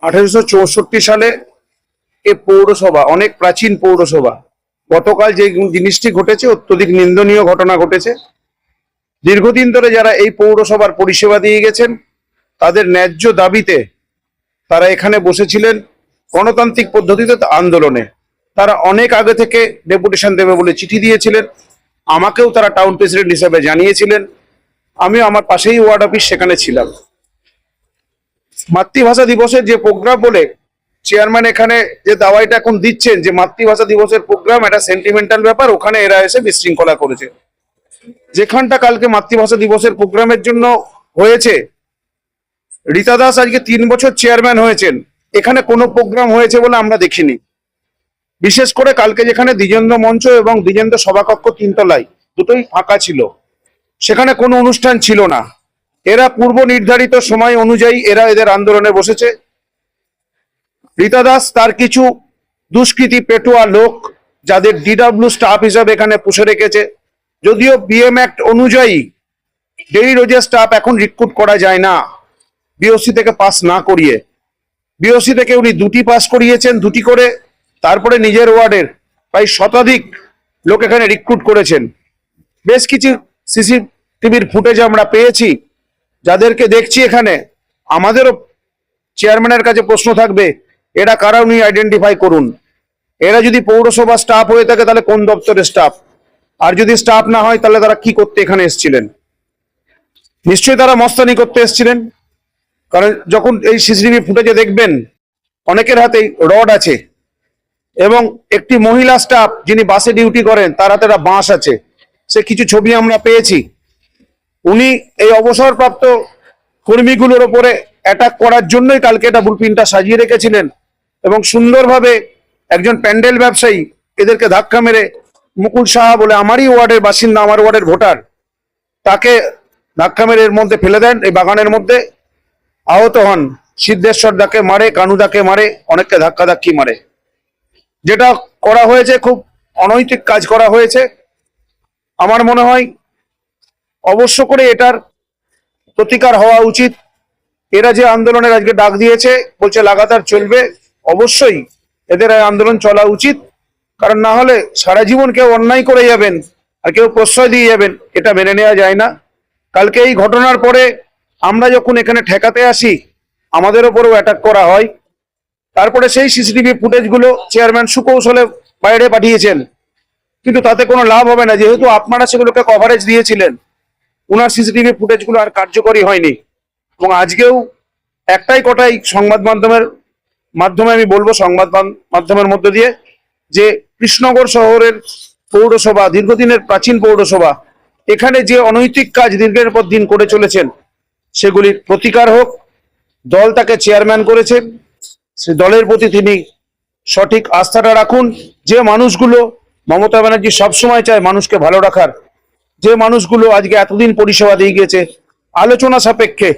1864 সালে এ পৌরসভা অনেক প্রাচীন পৌরসভা। গতকাল যে জিনিসটি ঘটেছে অত্যধিক নিন্দনীয় ঘটনা ঘটেছে। দীর্ঘদিন ধরে যারা এই পৌরসভার পরিষেবা দিয়ে গেছেন তাদের ন্যায্য দাবিতে তারা এখানে বসেছিলেন গণতান্ত্রিক পদ্ধতিতে আন্দোলনে। তারা অনেক আগে থেকে ডেপুটেশন দেবে বলে চিঠি দিয়েছিলেন, আমাকেও তারা টাউন প্রেসিডেন্ট হিসেবে জানিয়েছিলেন। আমিও আমার পাশেই ওয়ার্ড অফিস, সেখানে ছিলাম। মাতৃভাষা দিবসের যে প্রোগ্রাম বলে চেয়ারম্যান এখানে যে দাওয়াইটা এখন দিচ্ছেন যে মাতৃভাষা দিবসের প্রোগ্রাম একটা সেন্টিমেন্টাল ব্যাপার, ওখানে এরা এসে বিশৃঙ্খলা করেছে। যেখানটা কালকে মাতৃভাষা দিবসের প্রোগ্রামের জন্য হয়েছে, রীতা দাস আজকে 3 বছর চেয়ারম্যান হয়েছেন, এখানে কোনো প্রোগ্রাম হয়েছে বলে আমরা দেখিনি। বিশেষ করে কালকে যেখানে দ্বিজেন্দ্র মঞ্চ এবং দ্বিজেন্দ্র সভাকক্ষ 3 তলায় দুটোই ফাঁকা ছিল, সেখানে কোনো অনুষ্ঠান ছিল না। এরা পূর্ব নির্ধারিত সময় অনুযায়ী এরা এদের আন্দোলনে বসেছে। রীতা দাস তার কিছু দুষ্কৃতী পেটুয়া লোক যাদের ডিডব্লিউ স্টাফ হিসাবে এখানে পুষে রেখেছে। যদিও বিএম অ্যাক্ট অনুযায়ী ডেইলি রোজের স্টাফ এখন রিক্রুট করা যায় না বিওসি থেকে পাস না করিয়ে। বিওসি থেকে উনি 2টি পাস করিয়েছেন, 2টি করে। তারপরে নিজের ওয়ার্ডের প্রায় শতাধিক লোক এখানে রিক্রুট করেছেন। বেশ কিছু সিসিটিভির ফুটেজ আমরা পেয়েছি, যাদেরকে দেখছি এখানে। আমাদেরও চেয়ারম্যানের কাছে প্রশ্ন থাকবে, এরা কারা উনি আইডেন্টিফাই করুন। এরা যদি পৌরসভা স্টাফ হয়ে থাকে তাহলে কোন দপ্তরের স্টাফ, আর যদি স্টাফ না হয় তাহলে তারা কি করতে এখানে এসেছিলেন? নিশ্চয়ই তারা মস্তানি করতে এসেছিলেন, কারণ যখন এই সিসিটিভি ফুটেজে দেখবেন অনেকের হাতেই রড আছে এবং একটি মহিলা স্টাফ যিনি বাসে ডিউটি করেন তার হাতে একটা বাঁশ আছে। সে কিছু ছবি আমরা পেয়েছি। উনি এই অবসরপ্রাপ্ত কর্মীগুলোর ওপরে অ্যাটাক করার জন্যই কালকে এটা ব্লুপ্রিন্টটা সাজিয়ে রেখেছিলেন এবং সুন্দরভাবে একজন প্যান্ডেল ব্যবসায়ী এদেরকে ধাক্কা মেরে, মুকুল সাহা বলে আমারই ওয়ার্ডের বাসিন্দা, আমার ওয়ার্ডের ভোটার, তাকে ধাক্কা মেরে এর মধ্যে ফেলে দেন, এই বাগানের মধ্যে আহত হন। সিদ্ধেশ্বর দাকে মারে, কানুদাকে মারে, অনেককে ধাক্কি মারে। যেটা করা হয়েছে খুব অনৈতিক কাজ করা হয়েছে। আমার মনে হয় অবশ্য করে এটার প্রতিকার হওয়া উচিত। এরা যে আন্দোলনের আজকে ডাক দিয়েছে, বলছে লাগাতার চলবে, অবশ্যই এদের আন্দোলন চলা উচিত। কারণ না হলে সারা জীবন কেউ অন্যায় করে যাবেন আর কেউ প্রশ্রয় দিয়ে যাবেন, এটা মেনে নেওয়া যায় না। কালকে এই ঘটনার পরে আমরা যখন এখানে ঠেকাতে আসি, আমাদের ওপরেও অ্যাটাক করা হয়। তারপরে সেই সিসিটিভি ফুটেজগুলো চেয়ারম্যান সুকৌশলে বাইরে পাঠিয়েছেন, কিন্তু তাতে কোনো লাভ হবে না, যেহেতু আপনারা সেগুলোকে কভারেজ দিয়েছিলেন। ওনার সিসিটিভি ফুটেজগুলো আর কার্যকরী হয়নি। এবং আজকেও একটাই কথাই সংবাদ মাধ্যমে আমি বলবো, সংবাদ মাধ্যমের মধ্য দিয়ে, যে কৃষ্ণনগর শহরের পৌরসভা দীর্ঘদিনের প্রাচীন পৌরসভা, এখানে যে অনৈতিক কাজ দিনের পর দিন করে চলেছেন সেগুলির প্রতিকার হোক। দল তাকে চেয়ারম্যান করেছে, সে দলের প্রতি তিনি সঠিক আস্থাটা রাখুন। যে মানুষগুলো, মমতা ব্যানার্জি সবসময় চায় মানুষকে ভালো রাখার, যে মানুষগুলো আজকে এতদিন পরিষেবা দিয়ে গেছে, আলোচনা সাপেক্ষে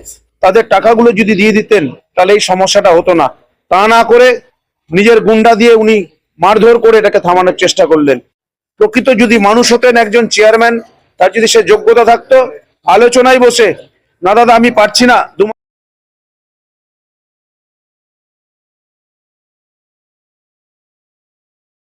তাদের টাকাগুলো যদি দিয়ে দিতেন তাহলে এই সমস্যাটা হতো না। তা না করে নিজের গুন্ডা দিয়ে উনি মারধর করে এটাকে থামানোর চেষ্টা করলেন। প্রকৃত যদি মানুষ হতেন একজন চেয়ারম্যান, তার যদি সে যোগ্যতা থাকতো, আলোচনায় বসে, না দাদা আমি পারছি না,